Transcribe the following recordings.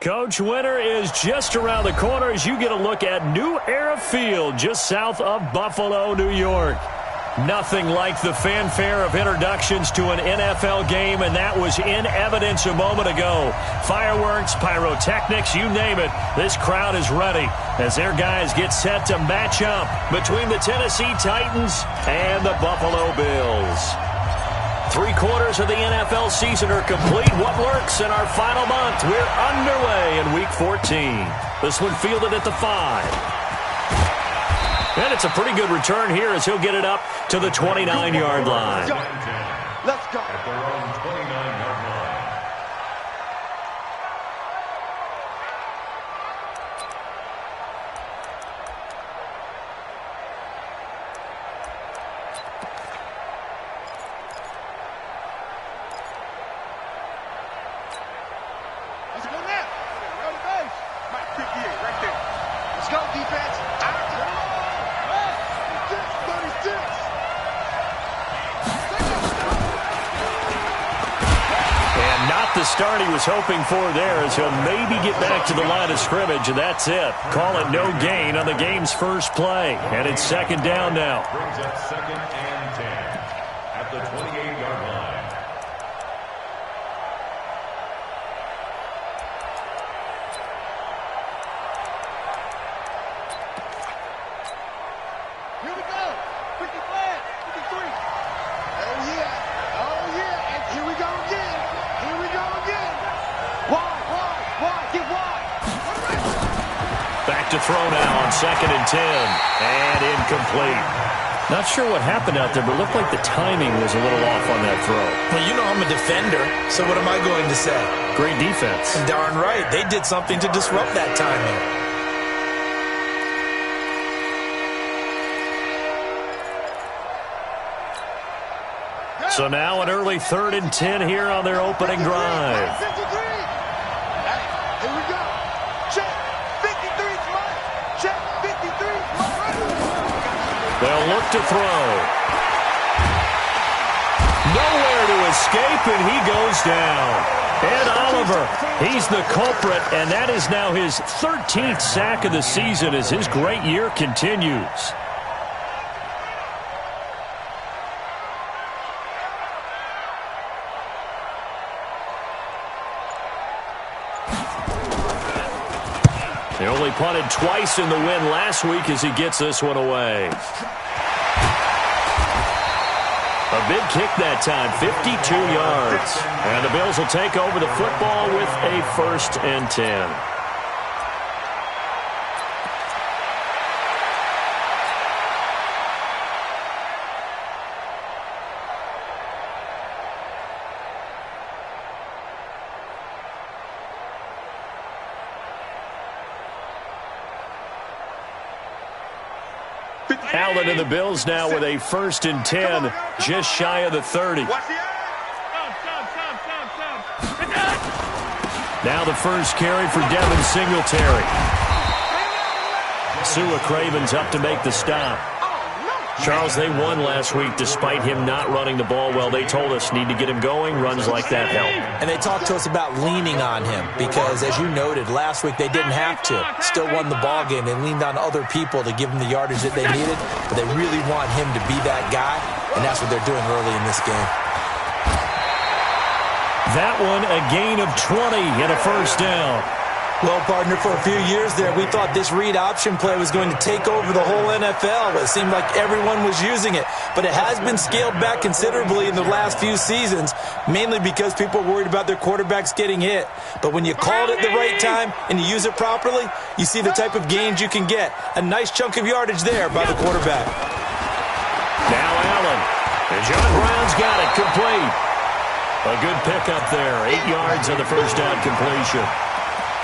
Coach, winter is just around the corner as you get a look at New Era Field just south of Buffalo, New York. Nothing like the fanfare of introductions to an NFL game, and that was in evidence a moment ago. Fireworks, pyrotechnics, you name it. This crowd is ready as their guys get set to match up between the Tennessee Titans and the Buffalo Bills. 3/4 of the NFL season are complete. What works in our final month? We're underway in Week 14. This one fielded at the 5. And it's a pretty good return here as he'll get it up to the 29-yard line. Let's go. At their own 29-yard line. Let's go now. Go to base. Mike 58 right there. Let's go, defense. Out. 36. And not the start he was hoping for there as he'll maybe get back to the line of scrimmage, and that's it. Call it no gain on the game's first play. And it's second down now. Brings up 2nd and 10 at the 28-yard line. Here we go. 50 flag. 53. Oh, yeah. Oh, yeah. And here we go again. Here we go again. Wide. Get wide. Back to throw now on 2nd and 10. And incomplete. Not sure what happened out there, but it looked like the timing was a little off on that throw. Well, you know I'm a defender, so what am I going to say? Great defense. Darn right. They did something to disrupt that timing. So now an early 3rd and 10 here on their opening drive. 53. Hey, here we go. Check. 53's mine. Check. 53's mine. They'll look to throw. Nowhere to escape, and he goes down. Ed Oliver, he's the culprit, and that is now his 13th sack of the season as his great year continues. They only punted twice in the win last week as he gets this one away. A big kick that time, 52 yards. And the Bills will take over the football with a 1st and 10. Allen and the Bills now with a 1st and 10, just shy of the 30. Now the first carry for Devin Singletary. Sua Craven's up to make the stop. Charles, they won last week despite him not running the ball well. They told us need to get him going. Runs like that help. And they talked to us about leaning on him because, as you noted, last week they didn't have to. Still won the ball game. They leaned on other people to give them the yardage that they needed, but they really want him to be that guy, and that's what they're doing early in this game. That one, a gain of 20 and a 1st down. Well, partner, for a few years there, we thought this read option play was going to take over the whole NFL. It seemed like everyone was using it, but it has been scaled back considerably in the last few seasons, mainly because people are worried about their quarterbacks getting hit. But when you call it at the right time and you use it properly, you see the type of gains you can get. A nice chunk of yardage there by the quarterback. Now Allen. And John Brown's got it complete. A good pickup there. 8 yards on the 1st down completion.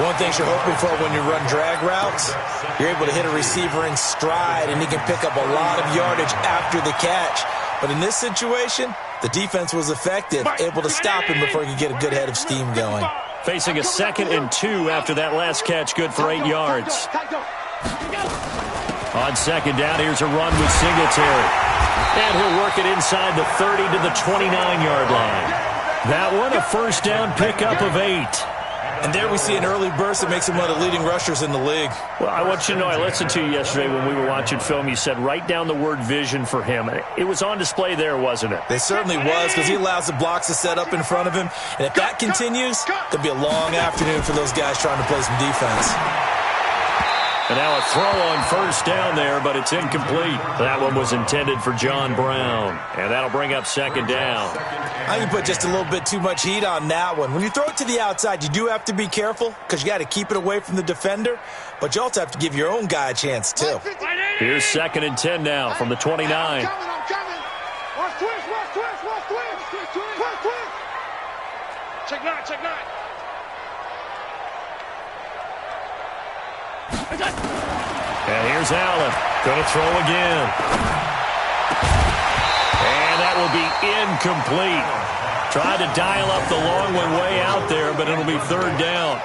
One thing you're hoping for when you run drag routes, you're able to hit a receiver in stride, and he can pick up a lot of yardage after the catch. But in this situation, the defense was effective, able to stop him before he could get a good head of steam going. Facing a 2nd and 2 after that last catch, good for 8 yards. On 2nd down, here's a run with Singletary. And he'll work it inside the 30 to the 29-yard line. That one, a 1st down pickup of 8. And there we see an early burst that makes him one of the leading rushers in the league. Well, I want you to know, I listened to you yesterday when we were watching film. You said write down the word vision for him. It was on display there, wasn't it? It certainly was, because he allows the blocks to set up in front of him. And if that continues, it'll be a long afternoon for those guys trying to play some defense. And now a throw on first down there, but it's incomplete. That one was intended for John Brown. And that'll bring up second down. I think you put just a little bit too much heat on that one. When you throw it to the outside, you do have to be careful because you got to keep it away from the defender, but you also have to give your own guy a chance, too. Here's 2nd and 10 now from the 29. I'm coming. Watch twist. Check nine. And here's Allen. Going to throw again. And that will be incomplete. Tried to dial up the long one way out there, but it'll be 3rd down.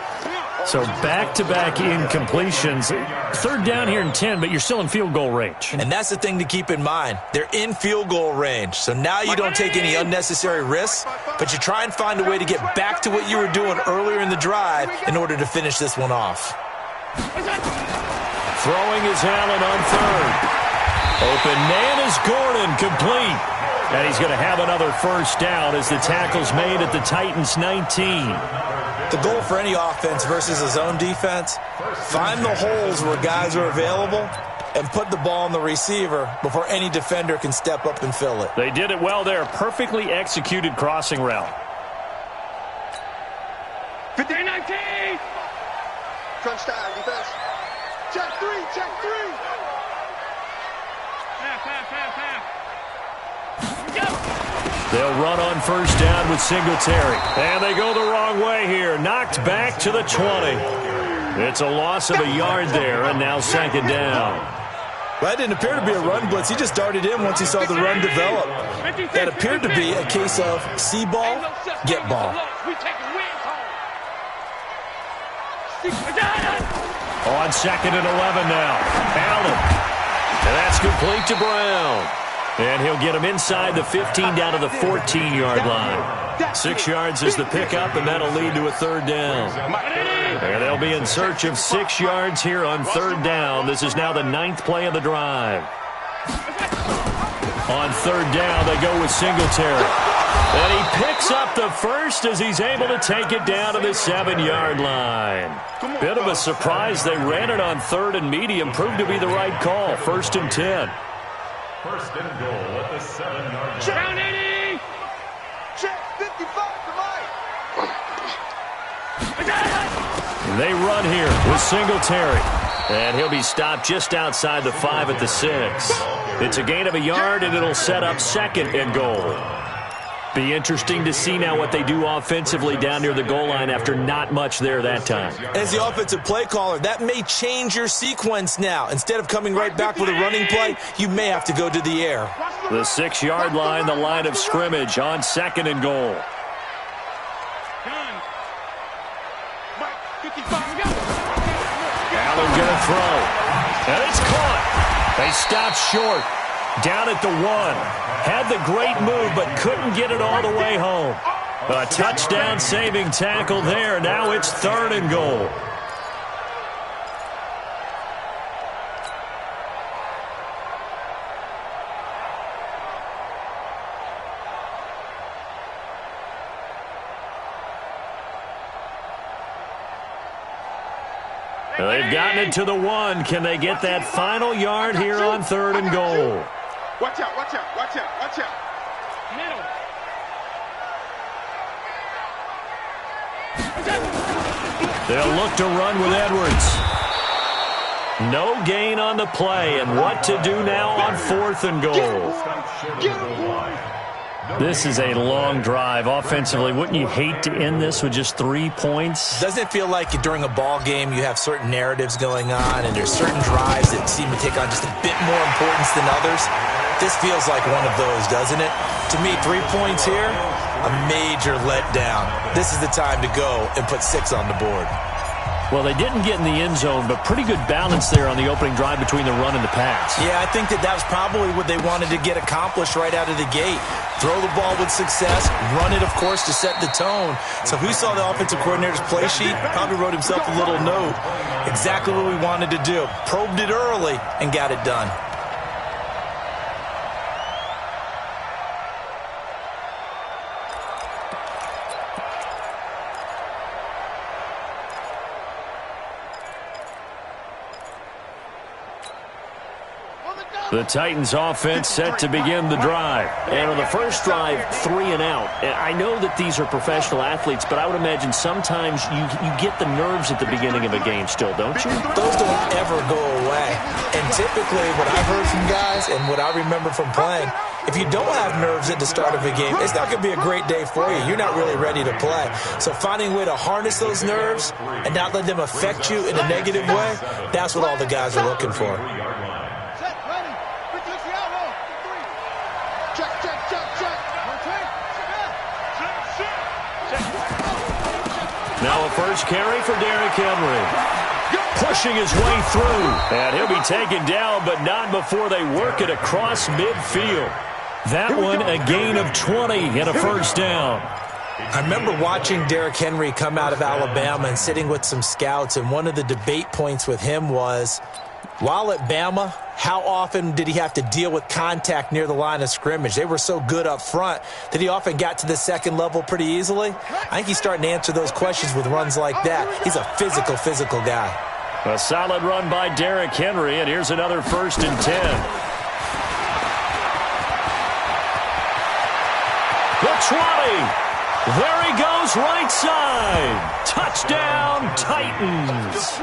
So back-to-back incompletions. 3rd down here and 10, but you're still in field goal range. And that's the thing to keep in mind. They're in field goal range. So now you don't take any unnecessary risks, but you try and find a way to get back to what you were doing earlier in the drive in order to finish this one off. Throwing is Allen on 3rd. Open man is Gordon, complete. And he's going to have another first down as the tackle's made at the Titans' 19. The goal for any offense versus a zone defense, find the holes where guys are available and put the ball on the receiver before any defender can step up and fill it. They did it well there. Perfectly executed crossing route. 15-19. Crunch time, defense. Check three. They'll run on first down with Singletary. And they go the wrong way here. Knocked back to the 20. It's a loss of a yard there, and now 2nd down. That didn't appear to be a run blitz. He just darted in once he saw the run develop. That appeared to be a case of see ball, get ball. On 2nd and 11 now. Allen. And that's complete to Brown. And he'll get him inside the 15 down to the 14-yard line. 6 yards is the pickup, and that'll lead to a 3rd down. And they'll be in search of 6 yards here on 3rd down. This is now the 9th play of the drive. On 3rd down, they go with Singletary. And he picks up the first as he's able to take it down to the 7-yard line. Bit of a surprise. They ran it on 3rd and medium. Proved to be the right call. 1st and 10. 1st and goal at the 7-yard line. Down 80. Check 55 for Mike. They run here with Singletary. And he'll be stopped just outside the 5 at the 6. It's a gain of a yard, and it'll set up 2nd and goal. Be interesting to see now what they do offensively down near the goal line after not much there that time. As the offensive play caller, that may change your sequence now. Instead of coming right back with a running play, you may have to go to the air. The 6-yard line, the line of scrimmage on 2nd and goal. Allen going to throw. And it's caught. They stopped short. Down at the 1. Had the great move, but couldn't get it all the way home. A touchdown-saving tackle there. Now it's 3rd and goal. They've gotten it to the 1. Can they get that final yard here on 3rd and goal? Watch out. Middle. They'll look to run with Edwards. No gain on the play, and what to do now on 4th and goal. This is a long drive offensively. Wouldn't you hate to end this with just 3 points? Doesn't it feel like during a ball game you have certain narratives going on and there's certain drives that seem to take on just a bit more importance than others? This feels like one of those, doesn't it? To me, 3 points here, a major letdown. This is the time to go and put 6 on the board. Well, they didn't get in the end zone, but pretty good balance there on the opening drive between the run and the pass. Yeah, I think that was probably what they wanted to get accomplished right out of the gate. Throw the ball with success, run it, of course, to set the tone. So who saw the offensive coordinator's play sheet probably wrote himself a little note. Exactly what we wanted to do. Probed it early and got it done. The Titans offense set to begin the drive. And on the first drive, 3 and out. I know that these are professional athletes, but I would imagine sometimes you get the nerves at the beginning of a game still, don't you? Those don't ever go away. And typically what I've heard from guys and what I remember from playing, if you don't have nerves at the start of a game, it's not going to be a great day for you. You're not really ready to play. So finding a way to harness those nerves and not let them affect you in a negative way, that's what all the guys are looking for. Now a first carry for Derrick Henry. Pushing his way through. And he'll be taken down, but not before they work it across midfield. That one a gain of 20 and a first down. I remember watching Derrick Henry come out of Alabama and sitting with some scouts, and one of the debate points with him was, while at Bama, how often did he have to deal with contact near the line of scrimmage? They were so good up front that he often got to the second level pretty easily. I think he's starting to answer those questions with runs like that. He's a physical guy. A solid run by Derrick Henry, and here's another 1st and 10. The 20. There he goes, right side. Touchdown, Titans.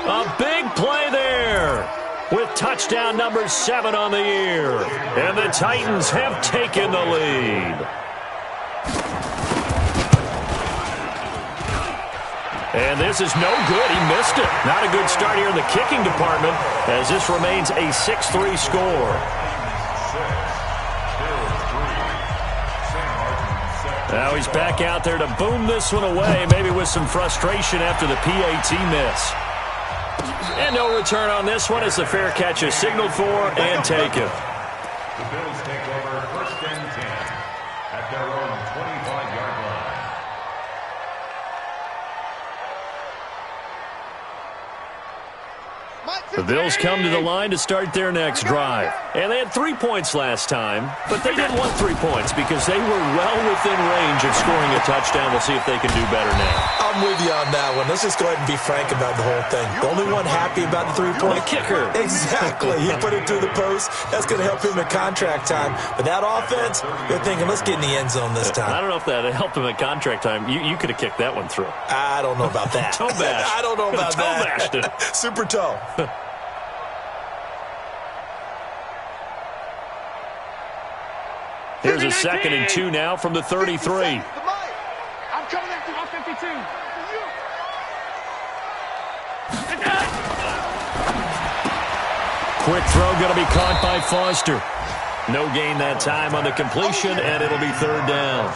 A big play there with touchdown number 7 on the year. And the Titans have taken the lead. And this is no good. He missed it. Not a good start here in the kicking department as this remains a 6-3 score. Now he's back out there to boom this one away, maybe with some frustration after the PAT miss. And no return on this one as the fair catch is signaled for and taken. The Bills take over 1st and 10 at their own 25-yard line. The Bills come to the line to start their next drive. And they had 3 points last time, but they didn't want 3 points because they were well within range of scoring a touchdown. We'll see if they can do better now. I'm with you on that one. Let's just go ahead and be frank about the whole thing. The only one happy about the 3-point kicker. Exactly. He put it through the post. That's going to help him at contract time. But that offense, they're thinking, let's get in the end zone this time. I don't know if that helped him at contract time. You could have kicked that one through. I don't know about that. Toe bash. I don't know about toe that. Bashed it. Super toe. Here's a 2nd and 2 now from the 33. I'm coming after you. 52. Quick throw going to be caught by Foster. No gain that time on the completion, and it'll be 3rd down.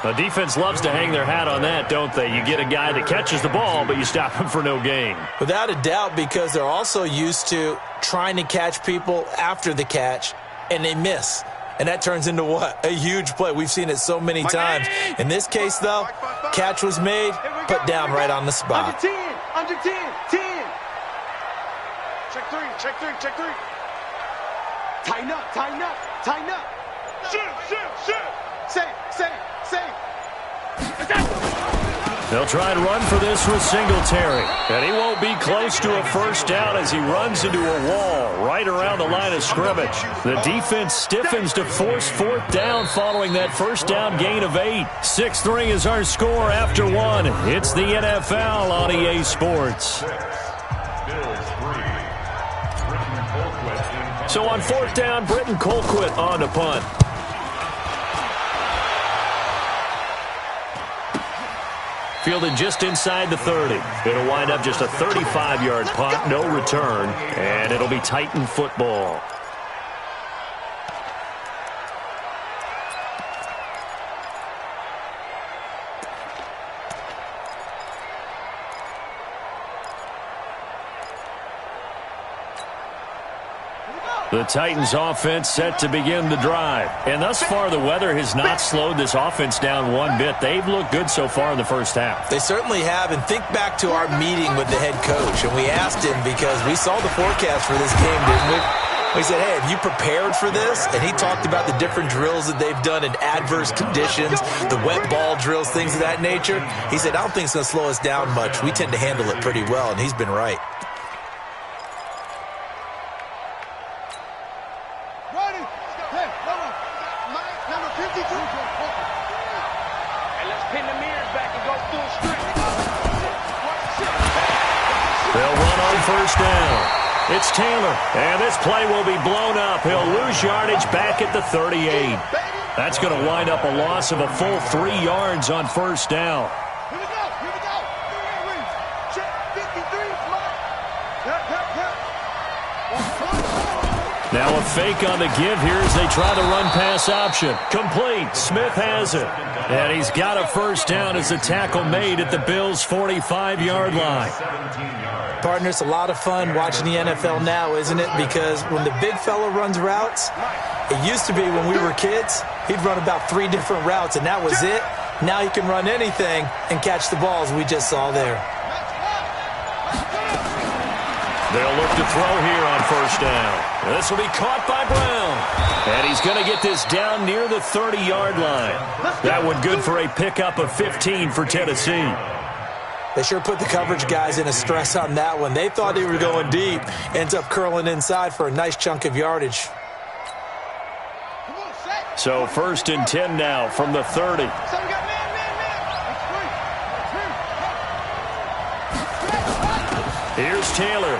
The defense loves to hang their hat on that, don't they? You get a guy that catches the ball, but you stop him for no gain. Without a doubt, because they're also used to trying to catch people after the catch, and they miss. And that turns into what? A huge play. We've seen it so many times. In this case, though, catch was made, put down right on the spot. Under 10. Under 10. 10. Check 3. Check 3. Check 3. Tighten up. Tighten up. Tighten up. Shoot. Save. They'll try and run for this with Singletary. And he won't be close to a first down as he runs into a wall right around the line of scrimmage. The defense stiffens to force 4th down following that first down gain of 8. 6-3 is our score after 1. It's the NFL on EA Sports. So on 4th down, Britton Colquitt on to punt. Fielded just inside the 30. It'll wind up just a 35-yard punt, no return, and it'll be Titan football. The Titans offense set to begin the drive. And thus far, the weather has not slowed this offense down one bit. They've looked good so far in the first half. They certainly have. And think back to our meeting with the head coach. And we asked him, because we saw the forecast for this game, didn't we? We said, hey, have you prepared for this? And he talked about the different drills that they've done in adverse conditions, the wet ball drills, things of that nature. He said, I don't think it's going to slow us down much. We tend to handle it pretty well, and he's been right. First down. It's Taylor, and this play will be blown up. He'll lose yardage back at the 38. That's going to wind up a loss of a full 3 yards on first down. Here we go. Check 53. Now a fake on the give here as they try the run-pass option. Complete. Smith has it. And he's got a first down as the tackle made at the Bills' 45-yard line. Partner, it's a lot of fun watching the NFL now, isn't it? Because when the big fella runs routes, it used to be when we were kids, he'd run about 3 different routes, and that was it. Now he can run anything and catch the balls we just saw there. They'll look to throw here on first down. This will be caught by Brown. And he's going to get this down near the 30-yard line. That one good for a pickup of 15 for Tennessee. They sure put the coverage guys in a stress on that one. They thought they were going deep. Ends up curling inside for a nice chunk of yardage. So 1st and 10 now from the 30. Here's Taylor.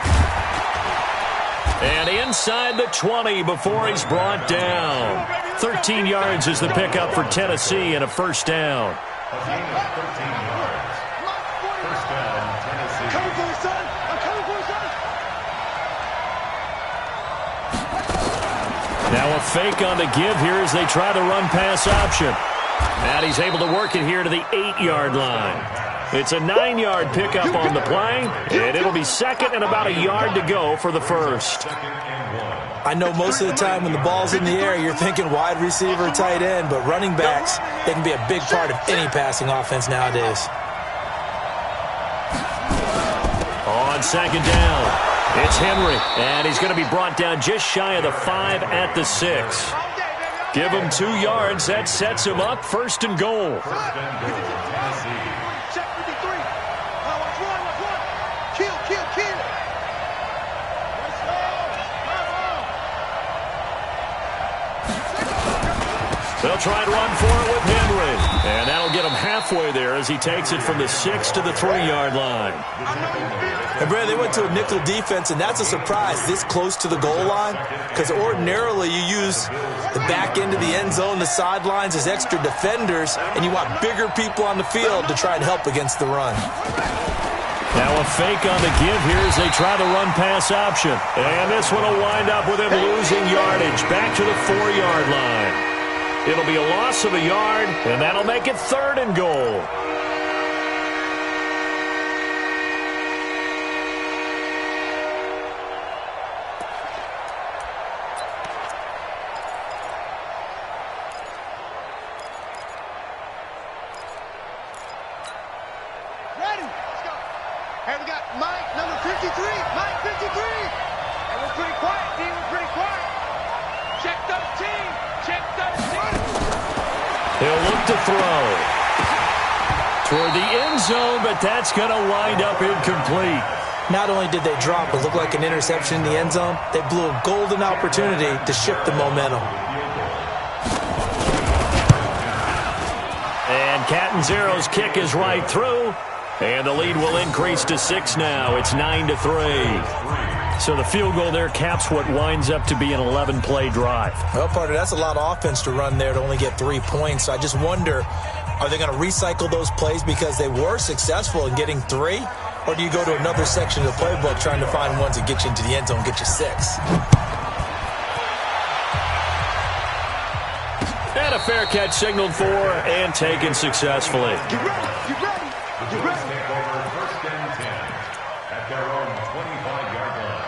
And inside the 20 before he's brought down. 13 yards is the pickup for Tennessee and a first down. Now a fake on the give here as they try the run-pass option. And he's able to work it here to the 8-yard line. It's a 9-yard pickup on the play, and it'll be second and about a yard to go for the first. I know most of the time when the ball's in the air, you're thinking wide receiver, tight end, but running backs, they can be a big part of any passing offense nowadays. On second down. It's Henry, and he's going to be brought down just shy of the 5 at the 6. Give him 2 yards. That sets him up 1st and goal. Check 53. Watch one. Kill. They'll try and run for it with Henry. And that'll get him halfway there as he takes it from the 6 to the 3-yard line. And, Brad, they went to a nickel defense, and that's a surprise this close to the goal line, because ordinarily you use the back end of the end zone, the sidelines as extra defenders, and you want bigger people on the field to try and help against the run. Now a fake on the give here as they try the run-pass option. And this one will wind up with him losing yardage back to the 4-yard line. It'll be a loss of a yard, and that'll make it 3rd and goal. He'll look to throw toward the end zone, but that's going to wind up incomplete. Not only did they drop what looked like an interception in the end zone, they blew a golden opportunity to shift the momentum. And Catanzaro's kick is right through, and the lead will increase to 6 now. It's 9-3. So the field goal there caps what winds up to be an 11-play drive. Well, partner, that's a lot of offense to run there to only get 3 points. I just wonder, are they going to recycle those plays because they were successful in getting 3? Or do you go to another section of the playbook trying to find ones that get you into the end zone and get you 6? And a fair catch signaled for and taken successfully. Get ready. Take over 1st and 10 at their own 25-yard line.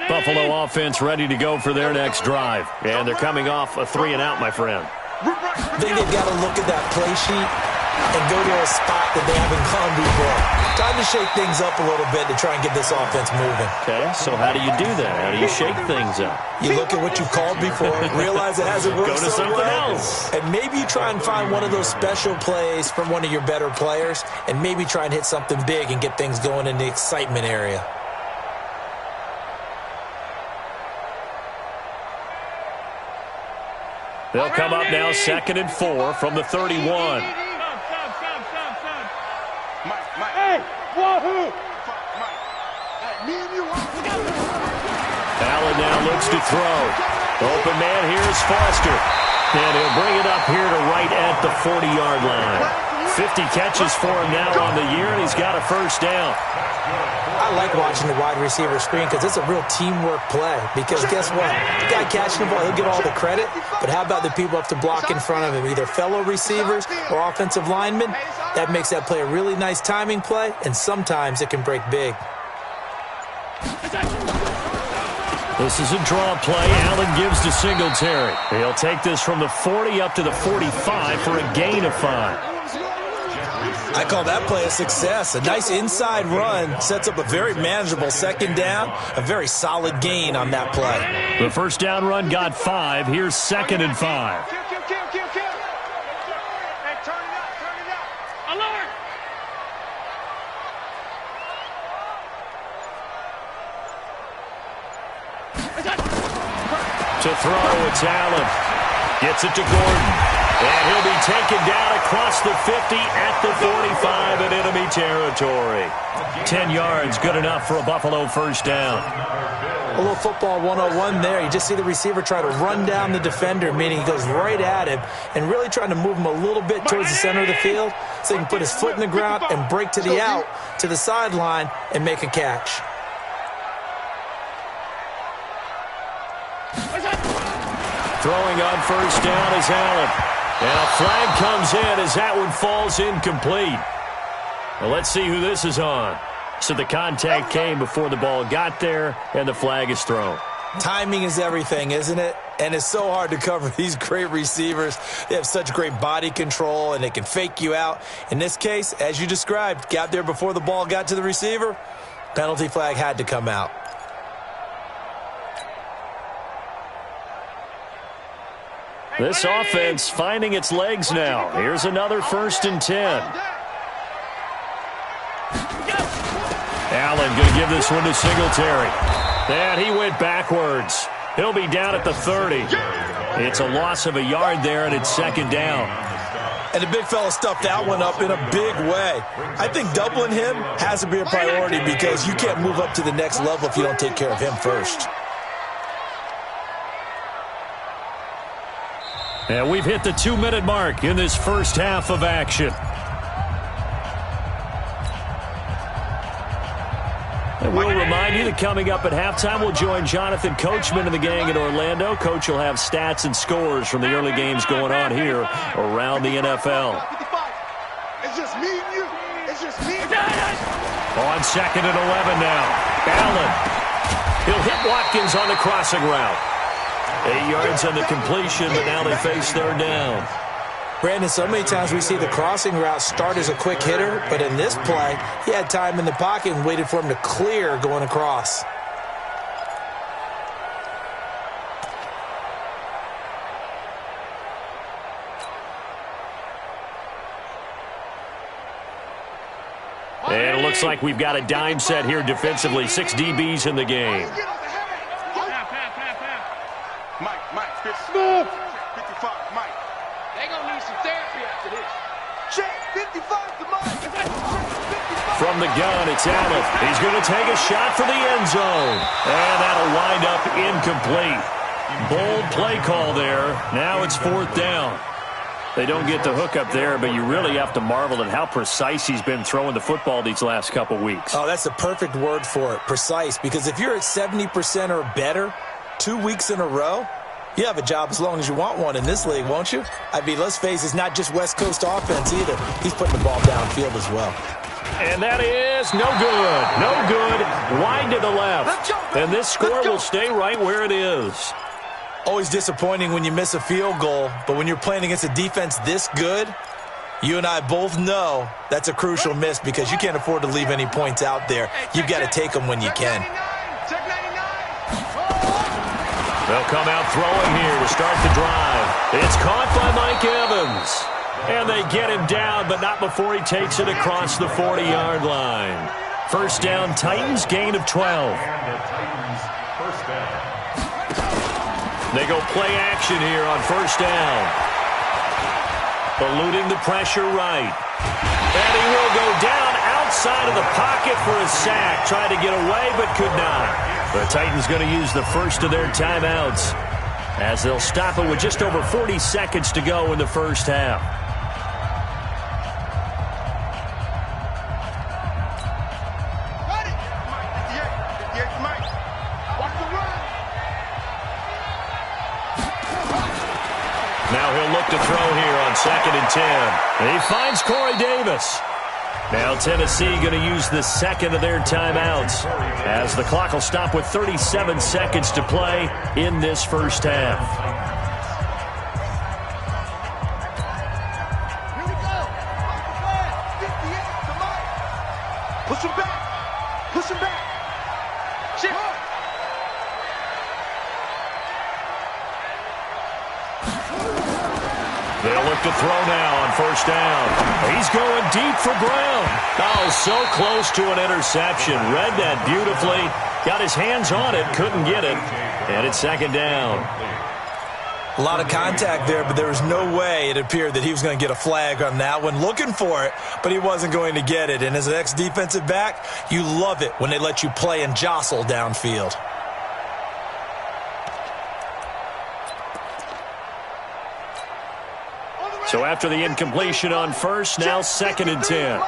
Buffalo offense ready to go for their next drive. And they're coming off a 3-and-out, my friend. I think they've got to look at that play sheet and go to a spot that they haven't gone before. Time to shake things up a little bit to try and get this offense moving. Okay, so how do you do that? How do you shake things up? You look at what you called before, realize it hasn't worked Go to so something well, else. and maybe you try and find one of those special plays from one of your better players, and maybe try and hit something big and get things going in the excitement area. They'll come up now 2nd and 4 from the 31. Hey, wahoo! Me and you. Allen now looks to throw. Open man, here's Foster. And he'll bring it up here to right at the 40-yard line. 50 catches for him now on the year, and he's got a first down. I like watching the wide receiver screen because it's a real teamwork play. Because guess what? The guy catching the ball, he'll get all the credit. But how about the people up to block in front of him, either fellow receivers or offensive linemen? That makes that play a really nice timing play, and sometimes it can break big. This is a draw play. Allen gives to Singletary. He'll take this from the 40 up to the 45 for a gain of 5. I call that play a success. A nice inside run sets up a very manageable second down, a very solid gain on that play. The first down run got 5. Here's 2nd and 5. Kill. Hey, turn it up. Alert! To throw, it's Allen. Gets it to Gordon. And he'll be taken down across the 50 at the 45 in enemy territory. 10 yards, good enough for a Buffalo first down. A little football 101 there. You just see the receiver try to run down the defender, meaning he goes right at him and really trying to move him a little bit towards the center of the field so he can put his foot in the ground and break to the out, to the sideline, and make a catch. Throwing on first down is Allen. And a flag comes in as that one falls incomplete. Well, let's see who this is on. So the contact came before the ball got there, and the flag is thrown. Timing is everything, isn't it? And it's so hard to cover these great receivers. They have such great body control, and they can fake you out. In this case, as you described, got there before the ball got to the receiver. Penalty flag had to come out. This offense finding its legs now. Here's another 1st and 10. Allen going to give this one to Singletary. And he went backwards. He'll be down at the 30. It's a loss of a yard there, and it's 2nd down. And the big fella stuffed that one up in a big way. I think doubling him has to be a priority because you can't move up to the next level if you don't take care of him first. And we've hit the 2-minute mark in this first half of action. And we'll remind you that coming up at halftime, we'll join Jonathan Coachman and the gang in Orlando. Coach will have stats and scores from the early games going on here around the NFL. It's just me and you. It's just me and you. On 2nd and 11 now. Allen. He'll hit Watkins on the crossing route. 8 yards on the completion, but now they face 3rd down. Brandon, so many times we see the crossing route start as a quick hitter, but in this play, he had time in the pocket and waited for him to clear going across. And it looks like we've got a dime set here defensively. 6 DBs in the game. Mike, 55, Mike. They gonna need some therapy after this. Check 55 to Mike. From the gun, it's Allen. He's going to take a shot for the end zone. And that'll wind up incomplete. Bold play call there. Now it's 4th down. They don't get the hook up there, but you really have to marvel at how precise he's been throwing the football these last couple weeks. Oh, that's the perfect word for it, precise, because if you're at 70% or better 2 weeks in a row, you have a job as long as you want one in this league, won't you? I mean, let's face it, it's not just West Coast offense either. He's putting the ball downfield as well. And that is no good. No good. Wide to the left. And this score will stay right where it is. Always disappointing when you miss a field goal, but when you're playing against a defense this good, you and I both know that's a crucial miss because you can't afford to leave any points out there. You've got to take them when you can. They'll come out throwing here to start the drive. It's caught by Mike Evans. And they get him down, but not before he takes it across the 40-yard line. First down, Titans, gain of 12. They go play action here on first down. Eluding the pressure right. And he will go down outside of the pocket for a sack. Tried to get away, but could not. The Titans going to use the first of their timeouts as they'll stop it with just over 40 seconds to go in the first half. Now he'll look to throw here on 2nd and 10. And he finds Corey Davis. Now Tennessee going to use the second of their timeouts as the clock will stop with 37 seconds to play in this first half. Here we go. Push him back. Push him back. Shit. They'll look to throw now on first down. He's going deep for Brown. Oh, so close to an interception. Read that beautifully. Got his hands on it, couldn't get it. And it's second down. A lot of contact there, but there was no way it appeared that he was going to get a flag on that one. Looking for it, but he wasn't going to get it. And as an ex-defensive back, you love it when they let you play and jostle downfield. So after the incompletion on first, now 2nd and 10.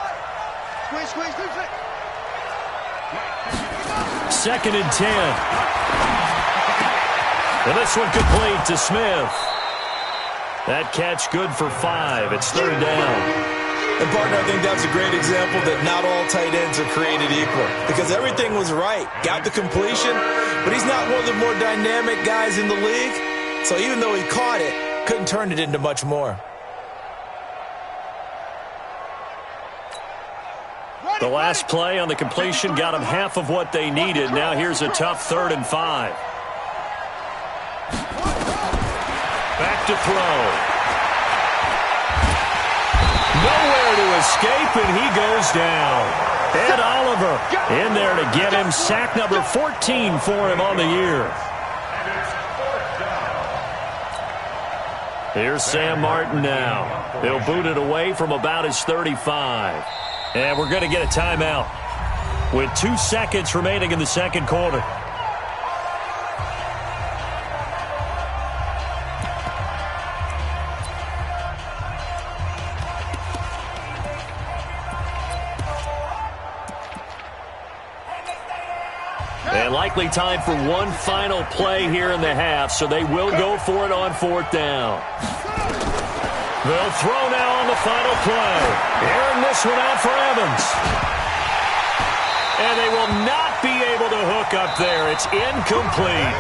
2nd and 10. And this one complete to Smith. That catch good for 5. It's 3rd down. And, partner, I think that's a great example that not all tight ends are created equal because everything was right. Got the completion, but he's not one of the more dynamic guys in the league. So even though he caught it, couldn't turn it into much more. The last play on the completion got them half of what they needed. Now here's a tough 3rd and 5. Back to throw. Nowhere to escape, and he goes down. Ed Oliver in there to get him. Sack number 14 for him on the year. Here's Sam Martin now. He'll boot it away from about his 35. And we're going to get a timeout with 2 seconds remaining in the second quarter. And likely time for one final play here in the half, so they will go for it on 4th down. They'll throw now on the final play. Airing this one out for Evans. And they will not be able to hook up there. It's incomplete.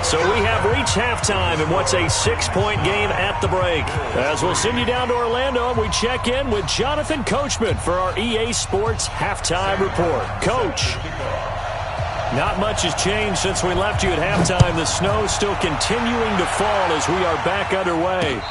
So we have reached halftime in what's a 6-point game at the break. As we'll send you down to Orlando, we check in with Jonathan Coachman for our EA Sports Halftime Report. Coach, not much has changed since we left you at halftime. The snow still continuing to fall as we are back underway.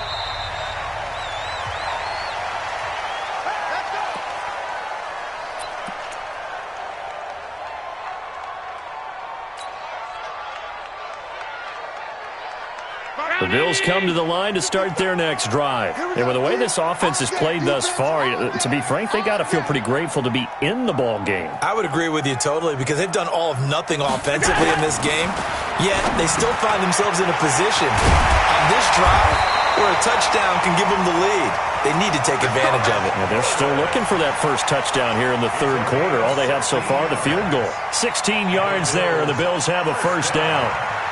The Bills come to the line to start their next drive. And with the way this offense has played thus far, to be frank, they got to feel pretty grateful to be in the ball game. I would agree with you totally because they've done all of nothing offensively in this game, yet they still find themselves in a position on this drive where a touchdown can give them the lead. They need to take advantage of it. Yeah, they're still looking for that first touchdown here in the third quarter. All they have so far, the field goal. 16 yards there, and the Bills have a first down.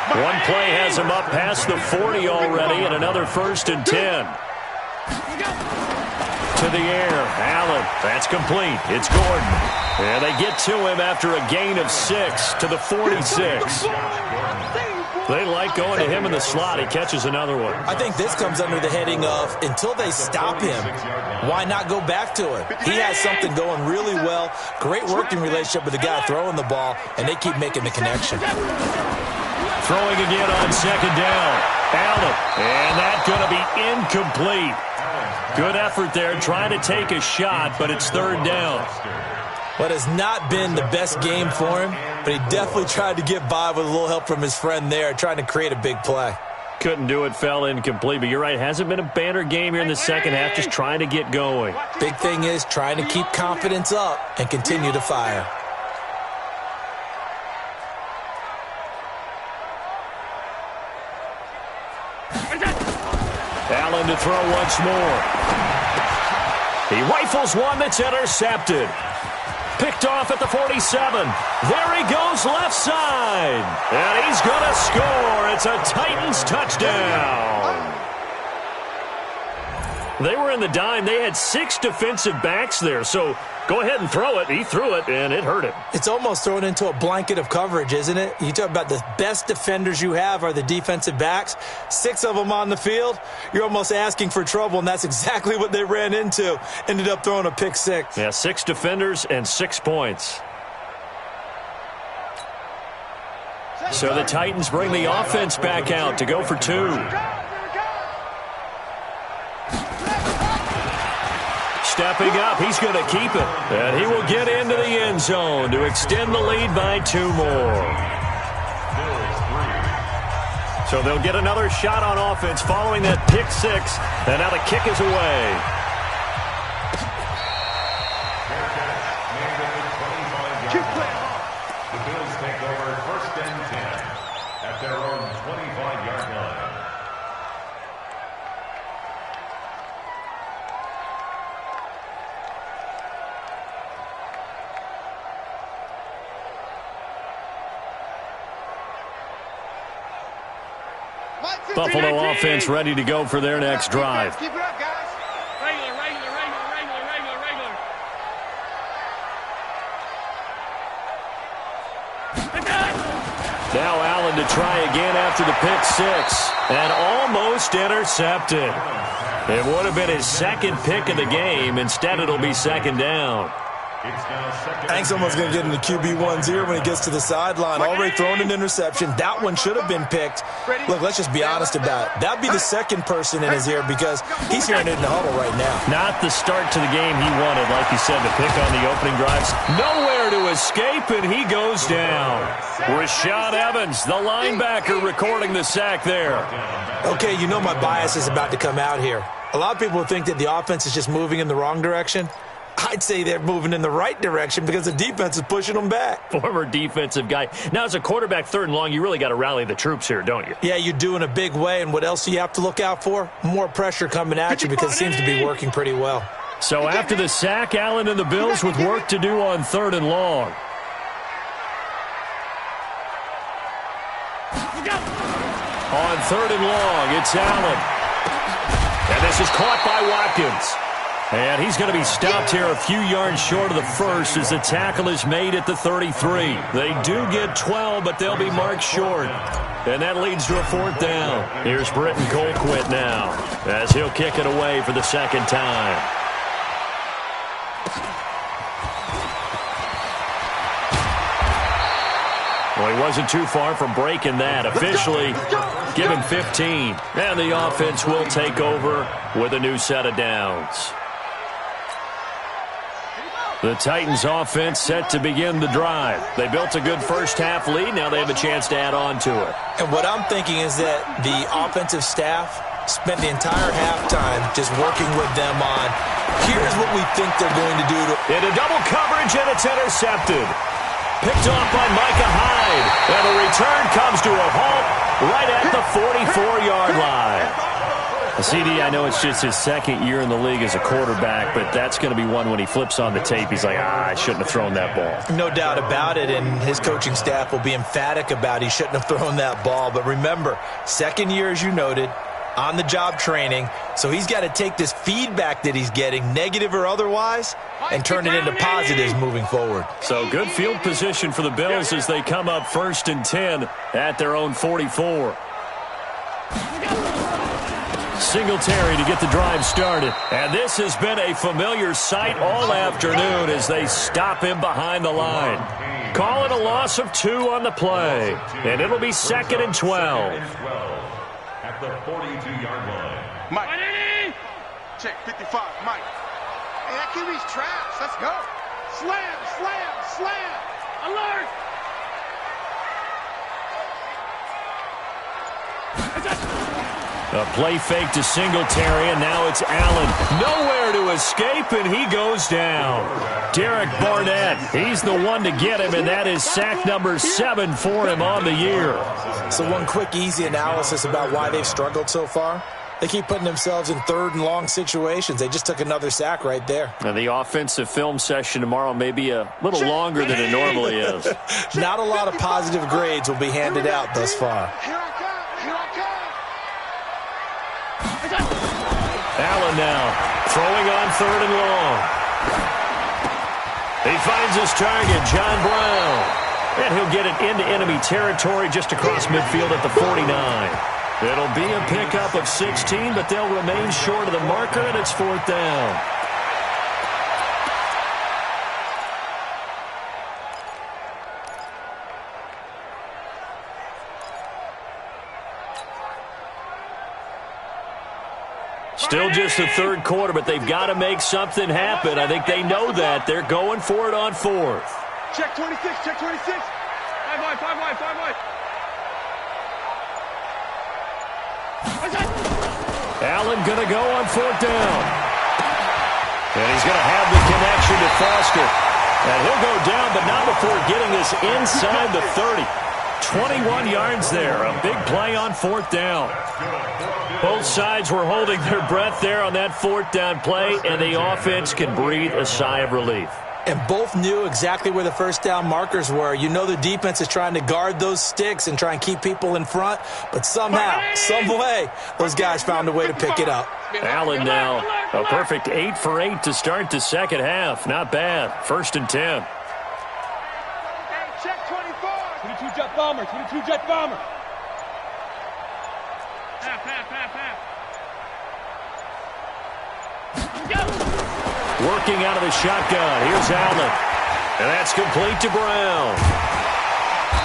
One play has them up past the 40 already, and another 1st and 10. to the air. Allen, that's complete. It's Gordon. And they get to him after a gain of 6 to the 46. They like going to him in the slot. He catches another one. I think this comes under the heading of until they stop him, why not go back to him? He has something going really well, great working relationship with the guy throwing the ball, and they keep making the connection. Throwing again on second down. Allen, and that's going to be incomplete. Good effort there, trying to take a shot, but it's third down. What has not been the best game for him, but he definitely tried to get by with a little help from his friend there, trying to create a big play. Couldn't do it, fell incomplete, but you're right, hasn't been a banner game here in the second half, just trying to get going. Big thing is trying to keep confidence up and continue to fire. Allen to throw once more. He rifles one that's intercepted. Picked off at the 47. There he goes left side. And he's going to score. It's a Titans touchdown. They were in the dime. They had 6 defensive backs there. So go ahead and throw it. He threw it, and it hurt him. It's almost thrown into a blanket of coverage, isn't it? You talk about the best defenders you have are the defensive backs. 6 of them on the field. You're almost asking for trouble, and that's exactly what they ran into. Ended up throwing a pick 6. Yeah, 6 defenders and 6 points. So the Titans bring the offense back out to go for 2. Stepping up, he's going to keep it. And he will get into the end zone to extend the lead by 2 more. So they'll get another shot on offense following that pick 6. And now the kick is away. The Bills take over first and 10 at their own 25-yard line. Buffalo offense ready to go for their next drive. Keep it up, guys. Regular. Now Allen to try again after the pick 6. And almost intercepted. It would have been his second pick of the game. Instead, it'll be second down. Hank's almost going to get into QB1's ear when he gets to the sideline. Already thrown an interception. That one should have been picked. Look, let's just be honest about it. That'd be the second person in his ear because he's hearing it in the huddle right now. Not the start to the game he wanted, like you said, the pick on the opening drives. Nowhere to escape, and he goes down. Rashad Evans, the linebacker, recording the sack there. Okay, you know my bias is about to come out here. A lot of people think that the offense is just moving in the wrong direction. I'd say they're moving in the right direction because the defense is pushing them back. Former defensive guy. Now, as a quarterback, 3rd and long, you really got to rally the troops here, don't you? Yeah, you do in a big way. And what else do you have to look out for? More pressure coming at you because it seems to be working pretty well. So after the sack, Allen and the Bills with work to do on 3rd and long. On 3rd and long, it's Allen. And this is caught by Watkins. And he's going to be stopped here a few yards short of the first as the tackle is made at the 33. They do get 12, but they'll be marked short. And that leads to a 4th down. Here's Britton Colquitt now as he'll kick it away for the second time. Well, he wasn't too far from breaking that. Officially, give him 15. And the offense will take over with a new set of downs. The Titans offense set to begin the drive. They built a good first half lead. Now they have a chance to add on to it. And what I'm thinking is that the offensive staff spent the entire halftime just working with them on, here's what we think they're going to do. Into double coverage, and it's intercepted. Picked off by Micah Hyde. And the return comes to a halt right at the 44-yard line. CD, I know it's just his 2nd year in the league as a quarterback, but that's going to be one when he flips on the tape. He's like, I shouldn't have thrown that ball. No doubt about it, and his coaching staff will be emphatic about he shouldn't have thrown that ball. But remember, 2nd year, as you noted, on-the-job training, so he's got to take this feedback that he's getting, negative or otherwise, and turn it into positives moving forward. So good field position for the Bills as they come up 1st and 10 at their own 44. Singletary to get the drive started. And this has been a familiar sight all afternoon as they stop him behind the line. Call it a loss of 2 on the play. And it'll be 2nd and 12. At the 42-yard line. Mike. Check 55. Mike. Hey, that QB's trash. Let's go. Slam, slam, slam. Alert. A play fake to Singletary, and now it's Allen. Nowhere to escape, and he goes down. Derek Barnett, he's the one to get him, and that is sack number 7 for him on the year. So one quick, easy analysis about why they've struggled so far. They keep putting themselves in 3rd and long situations. They just took another sack right there. And the offensive film session tomorrow may be a little longer than it normally is. Not a lot of positive grades will be handed out thus far. Here I come. Here I come. Allen now throwing on 3rd and long. He finds his target, John Brown. And he'll get it into enemy territory just across midfield at the 49. It'll be a pickup of 16, but they'll remain short of the marker, and it's 4th down. Still just the 3rd quarter, but they've got to make something happen. I think they know that. They're going for it on 4th. Check 26. Check 26. 5 wide. 5 wide. 5 wide. Allen going to go on 4th down. And he's going to have the connection to Foster. And he'll go down, but not before getting this inside the 30. 21 yards there. A big play on 4th down. Both sides were holding their breath there on that 4th down play, and the offense can breathe a sigh of relief. And both knew exactly where the 1st down markers were. You know the defense is trying to guard those sticks and try and keep people in front, but somehow, some way, those guys found a way to pick it up. Allen now, a perfect 8 for 8 to start the second half. Not bad. 1st and 10. Check 24. 22 jet bomber. 22 jet bomber. Working out of the shotgun. Here's Allen. And that's complete to Brown.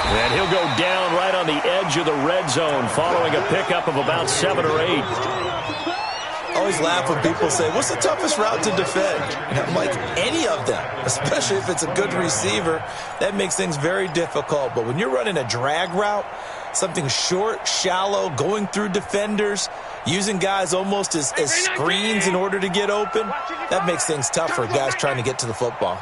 And he'll go down right on the edge of the red zone following a pickup of about 7 or 8. I always laugh when people say, what's the toughest route to defend? And I'm like, any of them, especially if it's a good receiver. That makes things very difficult. But when you're running a drag route, something short, shallow, going through defenders, using guys almost as screens in order to get open, that makes things tough for guys trying to get to the football.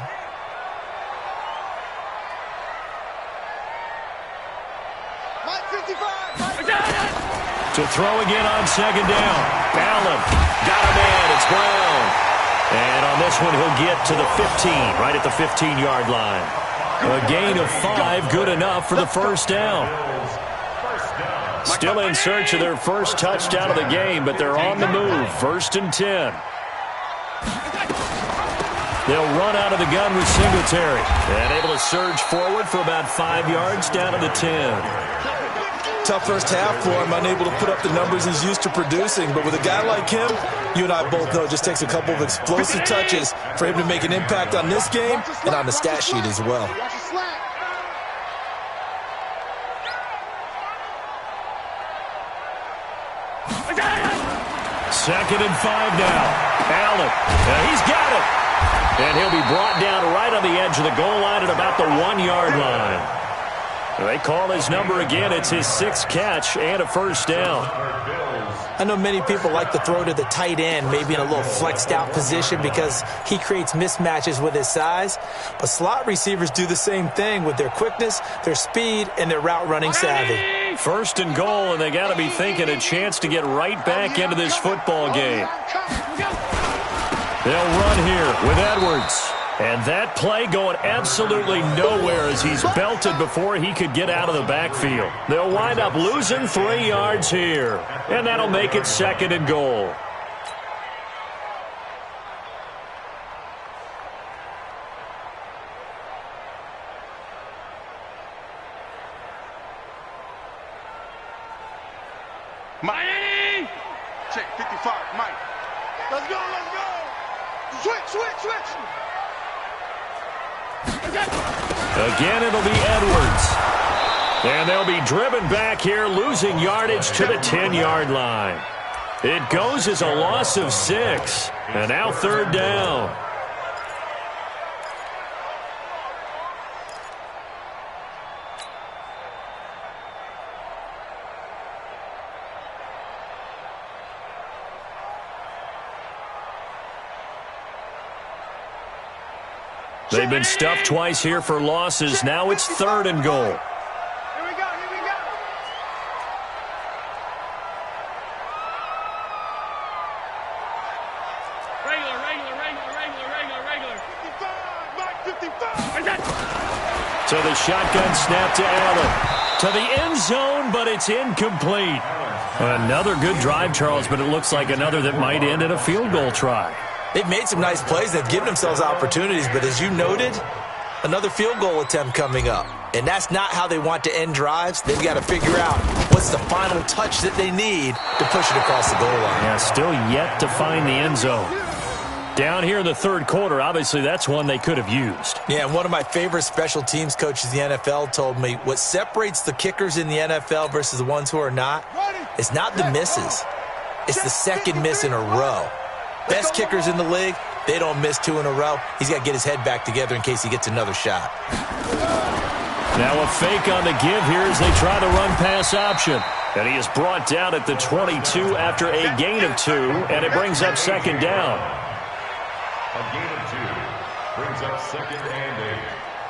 To throw again on 2nd down. Allen got a man. It's Brown. And on this one, he'll get to the 15, right at the 15-yard line. A gain of 5, good enough for the 1st down. Still in search of their first touchdown of the game, but they're on the move. 1st and 10. They'll run out of the gun with Singletary. And able to surge forward for about 5 yards down to the 10. Tough first half for him, unable to put up the numbers he's used to producing. But with a guy like him, you and I both know it just takes a couple of explosive touches for him to make an impact on this game and on the stat sheet as well. 2nd and 5 now. Allen, he's got it. And he'll be brought down right on the edge of the goal line at about the 1-yard line. They call his number again. It's his 6th catch and a 1st down. I know many people like to throw to the tight end, maybe in a little flexed out position because he creates mismatches with his size. But slot receivers do the same thing with their quickness, their speed, and their route running savvy. 1st and goal, and they got to be thinking a chance to get right back into this football game. They'll run here with Edwards. And that play going absolutely nowhere as he's belted before he could get out of the backfield. They'll wind up losing 3 yards here. And that'll make it 2nd and goal. Mike. Check 55, Mike. Let's go, let's go. Switch. Again, it'll be Edwards. And they'll be driven back here, losing yardage to the 10-yard line. It goes as a loss of 6. And now 3rd down. They've been stuffed twice here for losses. Now it's 3rd and goal. Here we go. Regular. 55, Mike, 55. So the shotgun snap to Allen. To the end zone, but it's incomplete. Another good drive, Charles, but it looks like another that might end in a field goal try. They've made some nice plays. They've given themselves opportunities, but as you noted, another field goal attempt coming up. And that's not how they want to end drives. They've got to figure out what's the final touch that they need to push it across the goal line. Yeah, still yet to find the end zone. Down here in the 3rd quarter, obviously that's one they could have used. Yeah, and one of my favorite special teams coaches in the NFL told me what separates the kickers in the NFL versus the ones who are not, it's not the misses. It's the second miss in a row. Best kickers in the league, they don't miss 2 in a row. He's got to get his head back together in case he gets another shot. Now a fake on the give here as they try the run-pass option. And he is brought down at the 22 after a gain of 2, and it brings up 2nd down. A gain of 2 brings up 2nd and 8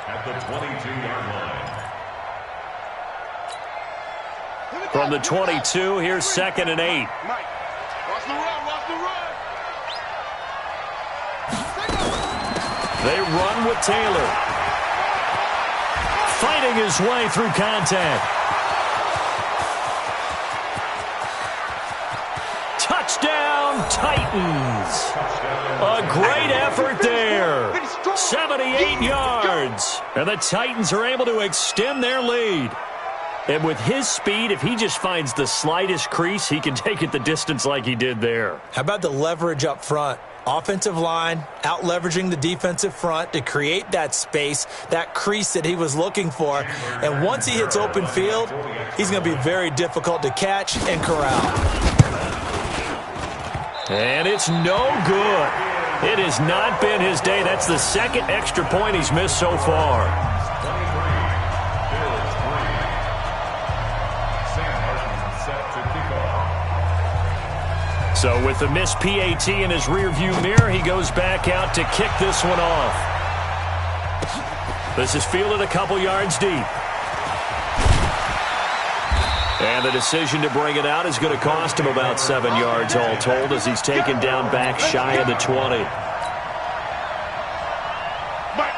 at the 22-yard line. From the 22, here's 2nd and 8. Mike, watch the run. They run with Taylor. Fighting his way through contact. Touchdown, Titans. A great effort there. 78 yards. And the Titans are able to extend their lead. And with his speed, if he just finds the slightest crease, he can take it the distance like he did there. How about the leverage up front? Offensive line out-leveraging the defensive front to create that space, that crease that he was looking for. And once he hits open field, he's going to be very difficult to catch and corral. And it's no good. It has not been his day. That's the 2nd extra point he's missed so far. So with the missed PAT in his rearview mirror, he goes back out to kick this one off. This is fielded a couple yards deep. And the decision to bring it out is going to cost him about 7 yards all told as he's taken down back shy of the 20.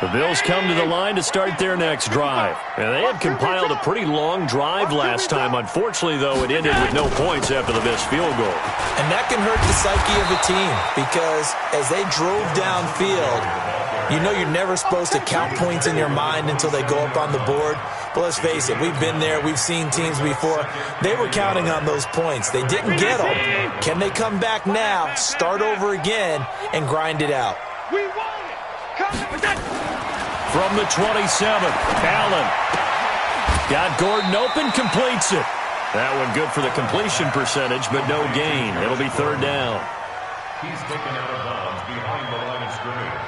The Bills come to the line to start their next drive. And they had compiled a pretty long drive last time. Unfortunately, though, it ended with no points after the missed field goal. And that can hurt the psyche of a team because as they drove downfield, you know you're never supposed to count points in your mind until they go up on the board. But let's face it, we've been there. We've seen teams before. They were counting on those points. They didn't get them. Can they come back now, start over again, and grind it out? We won it. From the 27, Allen. Got Gordon open, completes it. That one good for the completion percentage, but no gain. It'll be 3rd down. He's taken out of bounds behind the line of scrimmage.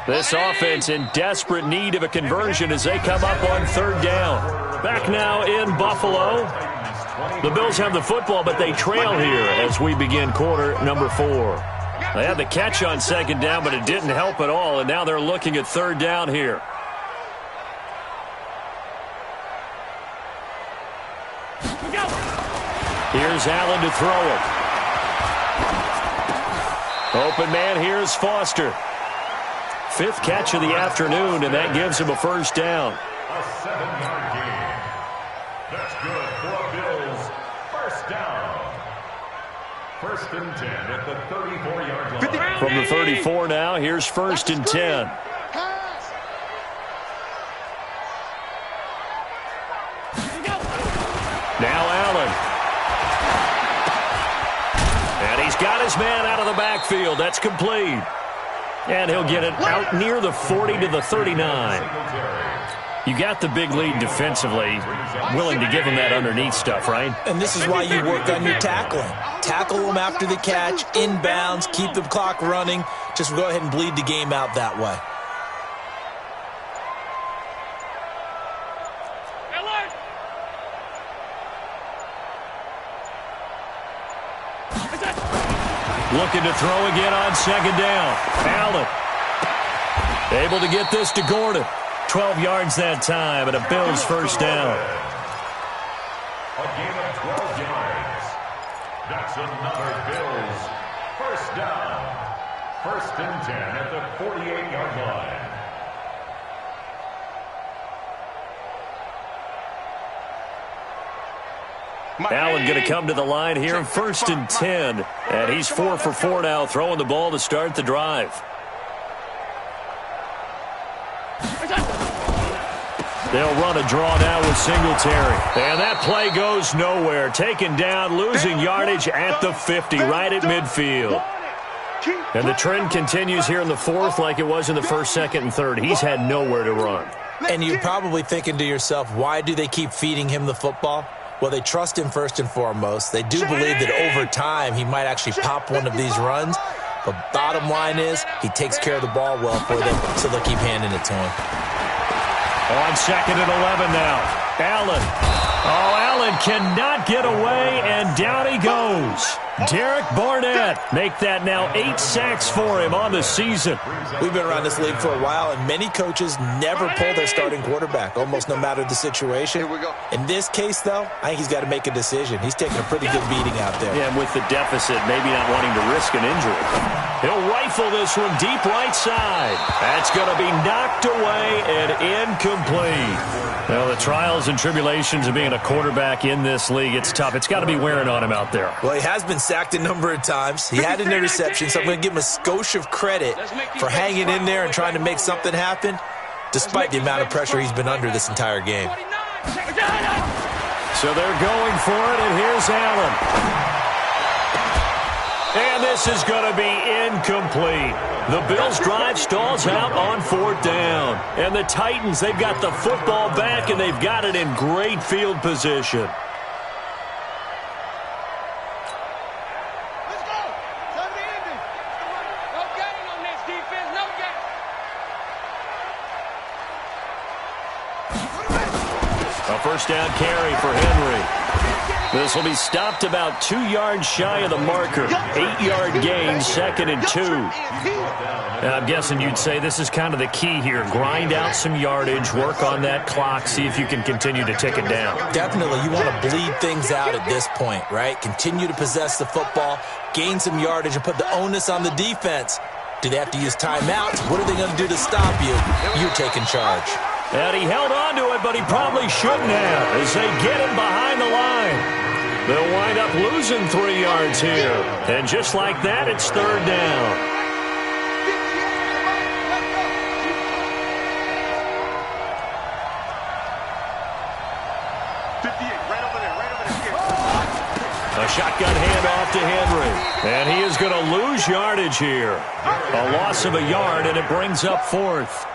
This offense in desperate need of a conversion as they come up on 3rd down. Back now in Buffalo. The Bills have the football, but they trail here as we begin quarter number 4. They had the catch on 2nd down, but it didn't help at all, and now they're looking at 3rd down here. Here's Allen to throw it. Open man here is Foster. 5th catch of the afternoon, and that gives him a first down. A 7-yard gain. That's good for a Bills first down. 1st and 10 at the 34-yard line. From the 34 now, here's 1st and 10. Now Allen. And he's got his man out of the backfield. That's complete. And he'll get it out near the 40 to the 39. You got the big lead defensively, willing to give him that underneath stuff, right? And this is why you work on your tackling. Tackle them after the catch, inbounds, keep the clock running. Just go ahead and bleed the game out that way. Looking to throw again on 2nd down. Allen able to get this to Gordon. 12 yards that time, and a Bills first down. A gain of 12 yards. That's another Bills first down. 1st and 10 at the 48-yard line. Allen going to come to the line here, 1st and 10. And he's 4 for 4 now, throwing the ball to start the drive. They'll run a draw now with Singletary. And that play goes nowhere. Taken down, losing yardage at the 50, right at midfield. And the trend continues here in the 4th like it was in the 1st, 2nd, and 3rd. He's had nowhere to run. And you're probably thinking to yourself, why do they keep feeding him the football? Well, they trust him first and foremost. They do believe that over time he might actually pop one of these runs. But bottom line is he takes care of the ball well for them, so they'll keep handing it to him. On 2nd and 11 now. Allen. Oh, Allen cannot get away, and down he goes. Derek Barnett make that now 8 sacks for him on the season. We've been around this league for a while, and many coaches never pull their starting quarterback, almost no matter the situation. In this case, though, I think he's got to make a decision. He's taking a pretty good beating out there. Yeah, and with the deficit, maybe not wanting to risk an injury. He'll rifle this one deep right side. That's going to be knocked away and incomplete. Well, the trials and tribulations of being a quarterback in this league, it's tough. It's got to be wearing on him out there. Well, he has been sacked a number of times. He had an interception, so I'm going to give him a skosh of credit for hanging in there and trying to make something happen, despite the amount of pressure he's been under this entire game. So they're going for it, and here's Allen. And this is going to be incomplete. The Bills' drive stalls out on 4th down. And the Titans, they've got the football back, and they've got it in great field position. Let's go. Time to end it. No gain on this defense. No gain. A first down carry for Henry. This will be stopped about 2 yards shy of the marker. 8-yard gain, 2nd and 2. I'm guessing you'd say this is kind of the key here. Grind out some yardage, work on that clock, see if you can continue to tick it down. Definitely. You want to bleed things out at this point, right? Continue to possess the football, gain some yardage, and put the onus on the defense. Do they have to use timeouts? What are they going to do to stop you? You're taking charge. And he held on to it, but he probably shouldn't have as they get him behind the line. They'll wind up losing 3 yards here. And just like that, it's 3rd down. A shotgun handoff to Henry. And he is going to lose yardage here. A loss of a yard, and it brings up 4th.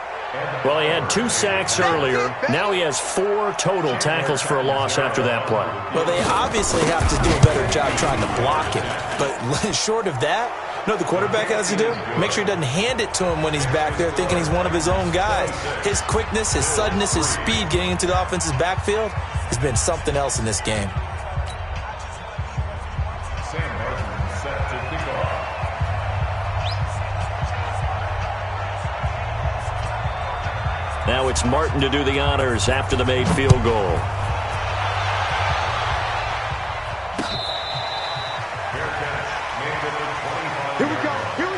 Well, he had 2 sacks earlier. Now he has 4 total tackles for a loss after that play. Well, they obviously have to do a better job trying to block him. But short of that, you know what the quarterback has to do? Make sure he doesn't hand it to him when he's back there thinking he's one of his own guys. His quickness, his suddenness, his speed getting into the offense's backfield has been something else in this game. Set to kick off. Now it's Martin to do the honors after the made field goal. Here we go. Here we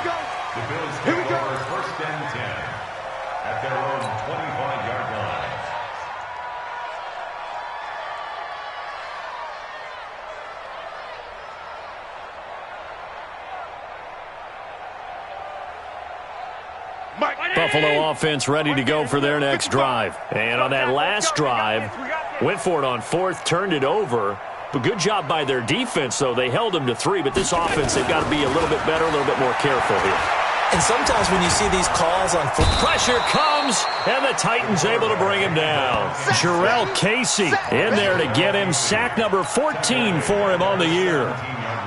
Buffalo offense ready to go for their next drive. And on that last drive, went for it on fourth, turned it over. But good job by their defense, though. They held them to 3, but this offense, they've got to be a little bit better, a little bit more careful here. And sometimes when you see these calls on pressure comes, and the Titans able to bring him down. Jarrell Casey in there to get him sack number 14 for him on the year.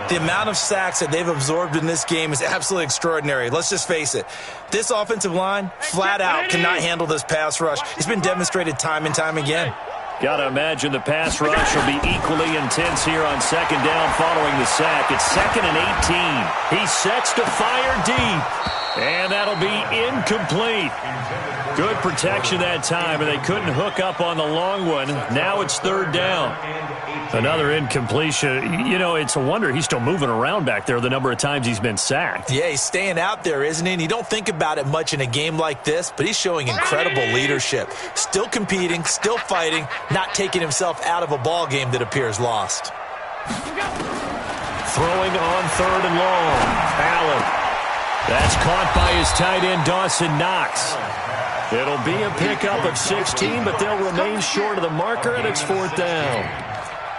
The amount of sacks that they've absorbed in this game is absolutely extraordinary. Let's just face it. This offensive line, flat out, cannot handle this pass rush. It's been demonstrated time and time again. Got to imagine the pass rush will be equally intense here on second down following the sack. It's 2nd and 18. He sets to fire deep, and that'll be incomplete. Good protection that time, and they couldn't hook up on the long one. Now it's 3rd down. Another incompletion. You know, it's a wonder he's still moving around back there the number of times he's been sacked. Yeah, he's staying out there, isn't he? And you don't think about it much in a game like this, but he's showing incredible leadership. Still competing, still fighting, not taking himself out of a ball game that appears lost. Throwing on 3rd and long. Allen. That's caught by his tight end, Dawson Knox. It'll be a pickup of 16, but they'll remain short of the marker, and it's 4th down.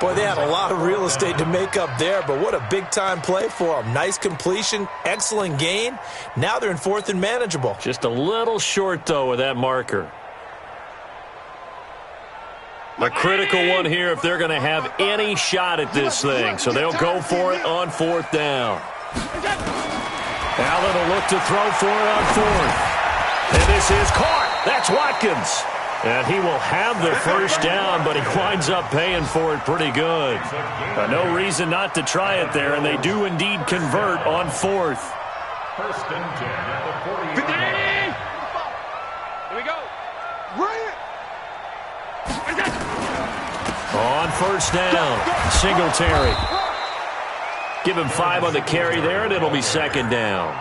Boy, they had a lot of real estate to make up there, but what a big-time play for them. Nice completion, excellent gain. Now they're in 4th and manageable. Just a little short, though, with that marker. A critical one here if they're going to have any shot at this thing. So they'll go for it on 4th down. Allen will look to throw for it on 4th. And this is caught. That's Watkins. And he will have the first down, but he winds up paying for it pretty good. No reason not to try it there, and they do indeed convert on 4th. 1st and 10 at the 40. Here we go. On 1st down, Singletary. Give him 5 on the carry there, and it'll be 2nd down.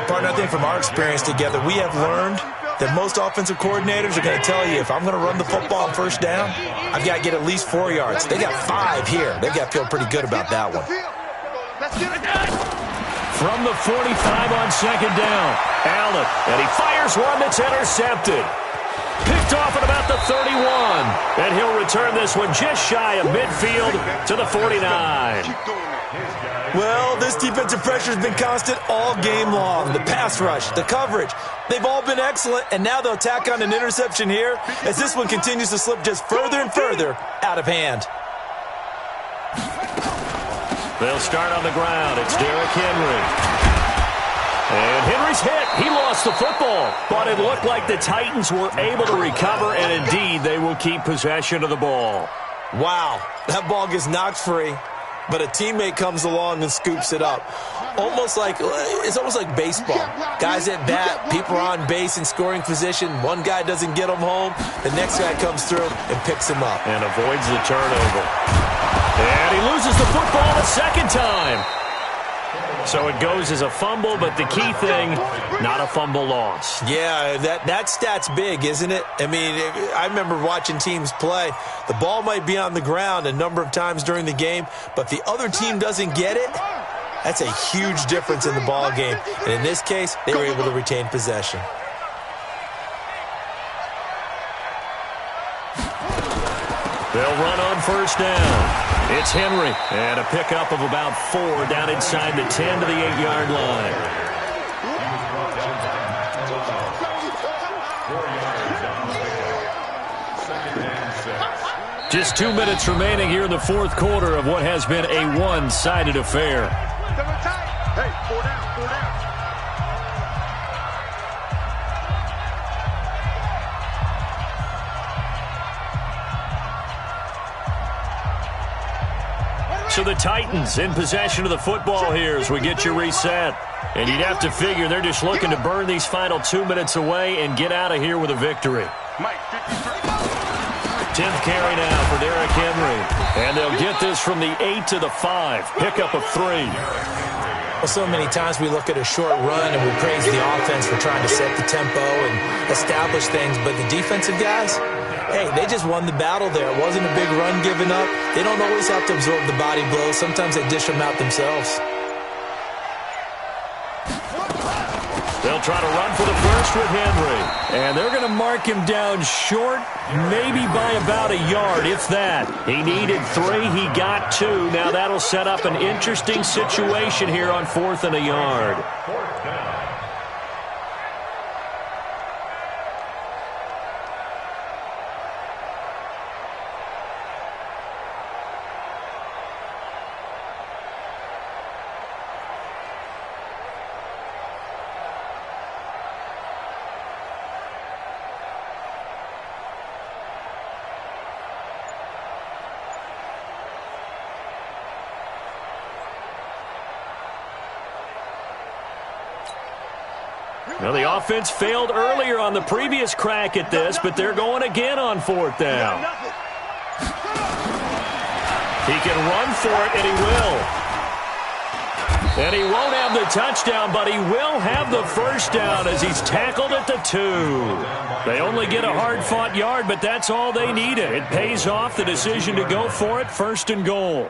Partner, I think from our experience together, we have learned that most offensive coordinators are going to tell you, if I'm going to run the football on 1st down, I've got to get at least 4 yards. They got 5 here. They've got to feel pretty good about that one. From the 45 on 2nd down, Allen, and he fires one that's intercepted. Picked off at about the 31, and he'll return this one just shy of midfield to the 49. Well, this defensive pressure has been constant all game long. The pass rush, the coverage, they've all been excellent, and now they'll tack on an interception here as this one continues to slip just further and further out of hand. They'll start on the ground. It's Derrick Henry. And Henry's hit. He lost the football, but it looked like the Titans were able to recover, and indeed they will keep possession of the ball. Wow, that ball gets knocked free, but a teammate comes along and scoops it up. It's almost like baseball. Guys at bat, people are on base in scoring position. One guy doesn't get him home. The next guy comes through and picks him up. And avoids the turnover. And he loses the football a 2nd time. So it goes as a fumble, but the key thing, not a fumble loss. Yeah, that stat's big, isn't it? I mean, I remember watching teams play. The ball might be on the ground a number of times during the game, but the other team doesn't get it. That's a huge difference in the ball game. And in this case, they were able to retain possession. They'll run on 1st down. It's Henry, and a pickup of about 4 down inside the 10 to the 8-yard line. Just 2 minutes remaining here in the 4th quarter of what has been a one-sided affair. Hey, 4 down, 4 down. So the Titans in possession of the football here as we get you reset. And you'd have to figure they're just looking to burn these final 2 minutes away and get out of here with a victory. 10th carry now for Derrick Henry. And they'll get this from the 8 to the 5. Pickup of 3. Well, so many times we look at a short run and we praise the offense for trying to set the tempo and establish things. But the defensive guys, hey, they just won the battle there. It wasn't a big run given up. They don't always have to absorb the body blows. Sometimes they dish them out themselves. They'll They'll try to run for the first with Henry. And they're going to mark him down short, maybe by about a yard, if that. He needed 3. He got 2. Now that'll set up an interesting situation here on 4th and a yard. Fourth down. Well, the offense failed earlier on the previous crack at this, but they're going again on 4th down. He can run for it, and he will. And he won't have the touchdown, but he will have the first down as he's tackled at the 2. They only get a hard-fought yard, but that's all they needed. It pays off the decision to go for it, 1st and goal.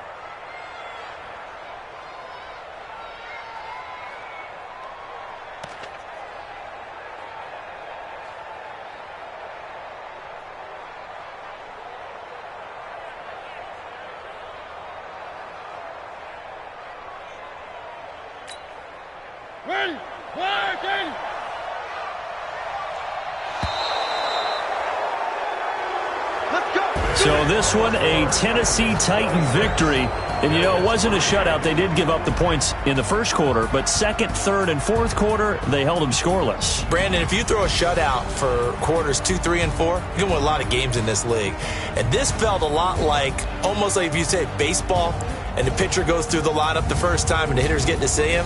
Ready, working. Let's go. So this one, a Tennessee Titan victory. And, you know, it wasn't a shutout. They did give up the points in the first quarter, but second, third, and fourth quarter, they held them scoreless. Brandon, if you throw a shutout for quarters 2, 3, and 4, you can win a lot of games in this league. And this felt a lot like, almost like if you say baseball, and the pitcher goes through the lineup the first time and the hitter's getting to see him,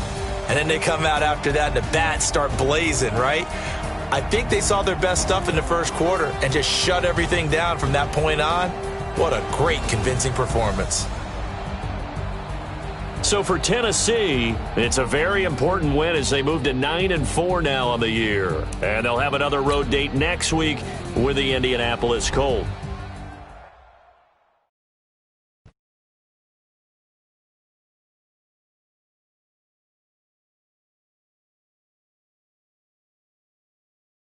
and then they come out after that and the bats start blazing, right? I think they saw their best stuff in the first quarter and just shut everything down from that point on. What a great, convincing performance. So for Tennessee, it's a very important win as they move to 9-4 now on the year. And they'll have another road date next week with the Indianapolis Colts.